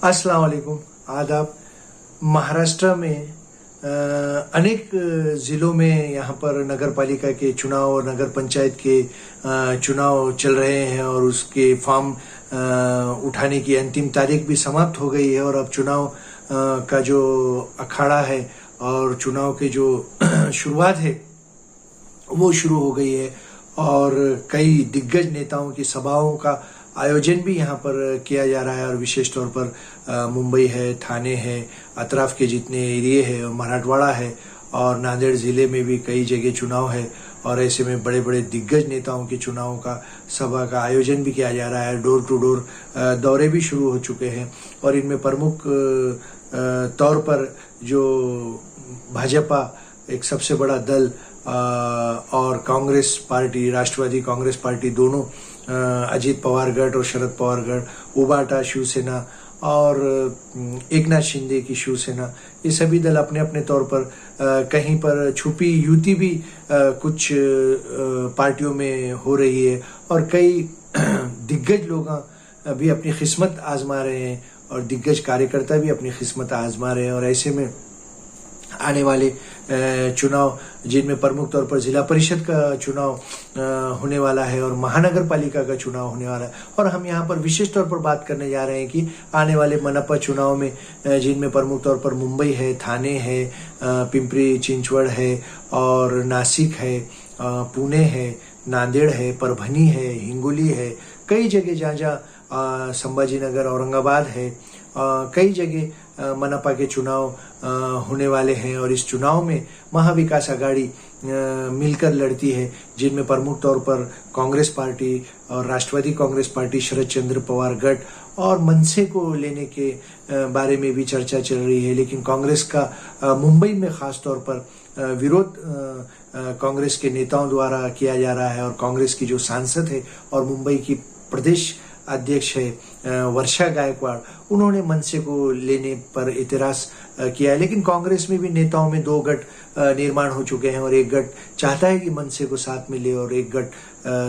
अस्सलाम वालेकुम, आदाब। महाराष्ट्र में अनेक ज़िलों में यहाँ पर नगर पालिका के चुनाव और नगर पंचायत के चुनाव चल रहे हैं और उसके फॉर्म उठाने की अंतिम तारीख भी समाप्त हो गई है और अब चुनाव का जो अखाड़ा है और चुनाव के जो शुरुआत है वो शुरू हो गई है और कई दिग्गज नेताओं की सभाओं का आयोजन भी यहाँ पर किया जा रहा है और विशेष तौर पर मुंबई है, थाने है, अतराफ के जितने एरिए हैं, मराठवाड़ा है और नांदेड़ ज़िले में भी कई जगह चुनाव है और ऐसे में बड़े बड़े दिग्गज नेताओं के चुनाव का सभा का आयोजन भी किया जा रहा है। डोर टू डोर दौरे भी शुरू हो चुके हैं और इनमें प्रमुख तौर पर जो भाजपा एक सबसे बड़ा दल और कांग्रेस पार्टी, राष्ट्रवादी कांग्रेस पार्टी दोनों, अजित पवार गट और शरद पवार गट, उबाटा शिवसेना और एकनाथ शिंदे की शिवसेना, ये सभी दल अपने अपने तौर पर कहीं पर छुपी युति भी कुछ पार्टियों में हो रही है और कई दिग्गज लोग भी अपनी किस्मत आजमा रहे हैं और दिग्गज कार्यकर्ता भी अपनी किस्मत आजमा रहे हैं। और ऐसे में आने वाले चुनाव जिनमें प्रमुख तौर पर जिला परिषद का चुनाव होने वाला है और महानगर पालिका का चुनाव होने वाला है और हम यहाँ पर विशेष तौर पर बात करने जा रहे हैं कि आने वाले मनपा चुनाव में जिनमें प्रमुख तौर पर मुंबई है, थाने है, पिंपरी चिंचवड़ है और नासिक है, पुणे है, नांदेड़ है, परभनी है, हिंगोली है, कई जगह जहाँ संभाजीनगर, औरंगाबाद है, कई जगह मनपा के चुनाव होने वाले हैं और इस चुनाव में महाविकास आघाड़ी मिलकर लड़ती है जिनमें प्रमुख तौर पर कांग्रेस पार्टी और राष्ट्रवादी कांग्रेस पार्टी, शरद चंद्र पवार गट और मनसे को लेने के बारे में भी चर्चा चल रही है। लेकिन कांग्रेस का मुंबई में खास तौर पर विरोध कांग्रेस के नेताओं द्वारा किया जा रहा है और कांग्रेस की जो सांसद है और मुंबई की प्रदेश अध्यक्ष है वर्षा गायकवाड़, उन्होंने मनसे को लेने पर इतराज किया है। लेकिन कांग्रेस में भी नेताओं में दो गट निर्माण हो चुके हैं और एक गट चाहता है कि मनसे को साथ मिले और एक गट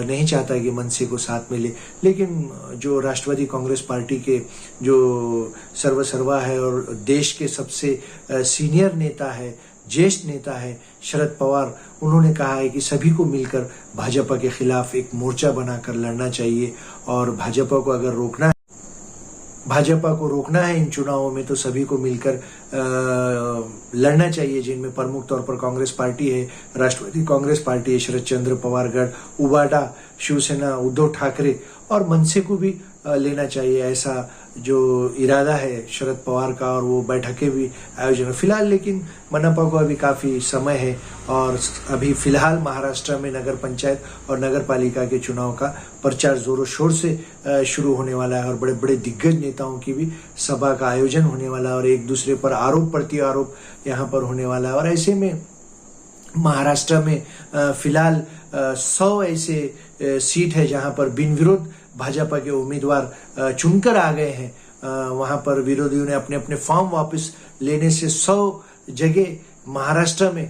नहीं चाहता है कि मनसे को साथ मिले। लेकिन जो राष्ट्रवादी कांग्रेस पार्टी के जो सर्वसर्वा है और देश के सबसे सीनियर नेता है, ज्येष्ठ नेता है शरद पवार, उन्होंने कहा है कि सभी को मिलकर भाजपा के खिलाफ एक मोर्चा बनाकर लड़ना चाहिए और भाजपा को रोकना है इन चुनावों में तो सभी को मिलकर लड़ना चाहिए, जिनमें प्रमुख तौर पर कांग्रेस पार्टी है, राष्ट्रवादी कांग्रेस पार्टी है, शरद चंद्र पवार गट, उबाटा शिवसेना, उद्धव ठाकरे और मनसे को भी लेना चाहिए। ऐसा जो इरादा है शरद पवार का और वो बैठकें भी आयोजन फिलहाल, लेकिन मनपा को अभी काफ़ी समय है और अभी फिलहाल महाराष्ट्र में नगर पंचायत और नगर पालिका के चुनाव का प्रचार जोरों शोर से शुरू होने वाला है और बड़े बड़े दिग्गज नेताओं की भी सभा का आयोजन होने वाला है और एक दूसरे पर आरोप प्रति आरोप यहाँ पर होने वाला है। और ऐसे में महाराष्ट्र में फिलहाल 100 ऐसे सीट है जहां पर बिन विरोध भाजपा के उम्मीदवार चुनकर आ गए हैं। वहां पर विरोधियों ने अपने अपने फॉर्म वापस लेने से 100 जगह महाराष्ट्र में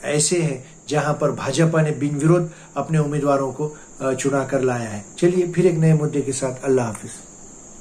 ऐसे हैं जहां पर भाजपा ने बिन विरोध अपने उम्मीदवारों को चुना कर लाया है। चलिए फिर एक नए मुद्दे के साथ, अल्लाह हाफिज।